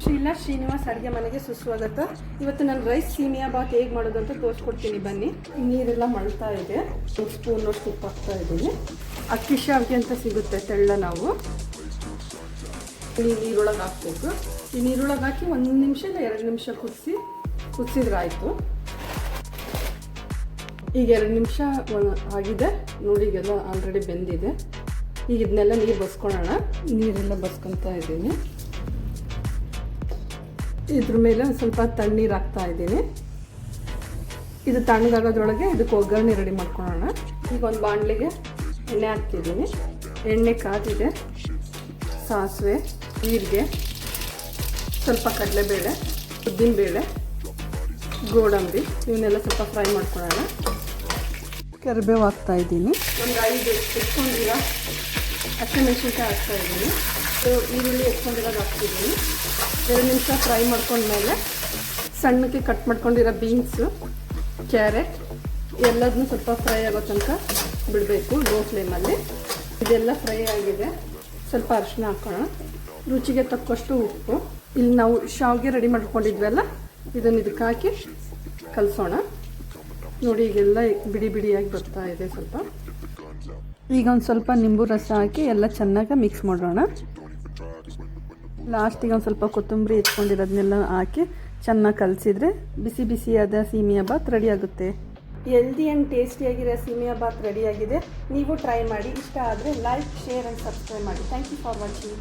ಶೀಲಾ ಶ್ರೀನಿವಾಸ್ ಅಡುಗೆ ಮನೆಗೆ ಸುಸ್ವಾಗತ. ಇವತ್ತು ನಾನು ರೈಸ್ ಸೀಮಿಯಾ ಬಾತ್ ಹೇಗೆ ಮಾಡೋದು ಅಂತ ತೋರಿಸ್ಕೊಡ್ತೀನಿ ಬನ್ನಿ. ನೀರೆಲ್ಲ ಮಳ್ತಾ ಇದೆ. ಒಂದು ಸ್ಪೂನಷ್ಟು ಉಪ್ಪು ಹಾಕ್ತಾ ಇದ್ದೀನಿ. ಅಕ್ಕಿ ಶಾವಿಗೆ ಅಂತ ಸಿಗುತ್ತೆ ತೆಳ್ಳ. ನಾವು ನೀರೊಳಗೆ ಹಾಕ್ಬೇಕು. ಈ ನೀರೊಳಗೆ ಹಾಕಿ 1 ನಿಮಿಷ ಇಲ್ಲ 2 ನಿಮಿಷ ಕುದಿಸಿದ್ರೆ ಆಯಿತು. ಈಗ 2 ನಿಮಿಷ ಆಗಿದೆ ನೋಡಿ. ಈಗೆಲ್ಲ ಆಲ್ರೆಡಿ ಬೆಂದಿದೆ. ಈಗ ಇದನ್ನೆಲ್ಲ ನೀರು ಬಸ್ಕೊಳ್ಳೋಣ. ನೀರೆಲ್ಲ ಬಸ್ಕೊತಾ ಇದ್ದೀನಿ. ಇದ್ರ ಮೇಲೆ ಒಂದು ಸ್ವಲ್ಪ ತಣ್ಣೀರು ಹಾಕ್ತಾ ಇದ್ದೀನಿ. ಇದು ತಣ್ಣಗಾಗೋದ್ರೊಳಗೆ ಇದಕ್ಕೆ ಒಗ್ಗರಣೆ ರೆಡಿ ಮಾಡ್ಕೊಳ್ಳೋಣ. ಈಗ ಒಂದು ಬಾಣಲಿಗೆ ಎಣ್ಣೆ ಹಾಕ್ತಿದ್ದೀನಿ. ಎಣ್ಣೆ ಕಾದಿದೆ. ಸಾಸಿವೆ, ಜೀರಿಗೆ, ಸ್ವಲ್ಪ ಕಡಲೆಬೇಳೆ, ಉದ್ದಿನಬೇಳೆ, ಗೋಡಂಬಿ ಇವನ್ನೆಲ್ಲ ಸ್ವಲ್ಪ ಫ್ರೈ ಮಾಡ್ಕೊಳ್ಳೋಣ. ಕರಿಬೇವು ಹಾಕ್ತಾ ಇದ್ದೀನಿ. ಒಂದು 5 ಎತ್ಕೊಂಡಿರೋ ಹಸಿಮೆಣಸಿನ್ಕಾಯಿ ಹಾಕ್ತಾ ಇದ್ದೀನಿ. ಈರುಳ್ಳಿ ಎತ್ಕೊಂಡಿರೋದು ಹಾಕ್ತಿದ್ದೀನಿ. 2 ನಿಮಿಷ ಫ್ರೈ ಮಾಡ್ಕೊಂಡ್ಮೇಲೆ ಸಣ್ಣಕ್ಕೆ ಕಟ್ ಮಾಡ್ಕೊಂಡಿರೋ ಬೀನ್ಸು, ಕ್ಯಾರೆಟ್ ಎಲ್ಲದನ್ನೂ ಸ್ವಲ್ಪ ಫ್ರೈ ಆಗೋ ತನಕ ಬಿಡಬೇಕು ಲೋ ಫ್ಲೇಮಲ್ಲಿ. ಇದೆಲ್ಲ ಫ್ರೈ ಆಗಿದೆ. ಸ್ವಲ್ಪ ಅರಿಶಿನ ಹಾಕೋಣ. ರುಚಿಗೆ ತಕ್ಕಷ್ಟು ಉಪ್ಪು. ಇಲ್ಲಿ ನಾವು ಶಾವಿಗೆ ರೆಡಿ ಮಾಡ್ಕೊಂಡಿದ್ವಲ್ಲ, ಇದನ್ನು ಇದಕ್ಕೆ ಹಾಕಿ ಕಲಸೋಣ. ನೋಡಿ ಈಗೆಲ್ಲ ಬಿಡಿ ಬಿಡಿಯಾಗಿ ಬರ್ತಾ ಇದೆ. ಸ್ವಲ್ಪ ಈಗ ಒಂದು ಸ್ವಲ್ಪ ನಿಂಬು ರಸ ಹಾಕಿ ಎಲ್ಲ ಚೆನ್ನಾಗಿ ಮಿಕ್ಸ್ ಮಾಡೋಣ. ಲಾಸ್ಟಿಗೆ ಒಂದು ಸ್ವಲ್ಪ ಕೊತ್ತಂಬರಿ ಎತ್ಕೊಂಡಿರೋದನ್ನೆಲ್ಲ ಹಾಕಿ ಚೆನ್ನಾಗಿ ಕಲಸಿದ್ರೆ ಬಿಸಿ ಬಿಸಿಯಾದ ಸೀಮಿಯಾ ಬಾತ್ ರೆಡಿ ಆಗುತ್ತೆ. ಹೆಲ್ದಿ ಆ್ಯಂಡ್ ಟೇಸ್ಟಿಯಾಗಿರೋ ಸೀಮಿಯಾ ಬಾತ್ ರೆಡಿಯಾಗಿದೆ. ನೀವು ಟ್ರೈ ಮಾಡಿ. ಇಷ್ಟ ಆದರೆ ಲೈಕ್, ಶೇರ್ ಆ್ಯಂಡ್ ಸಬ್ಸ್ಕ್ರೈಬ್ ಮಾಡಿ. Thank you for watching.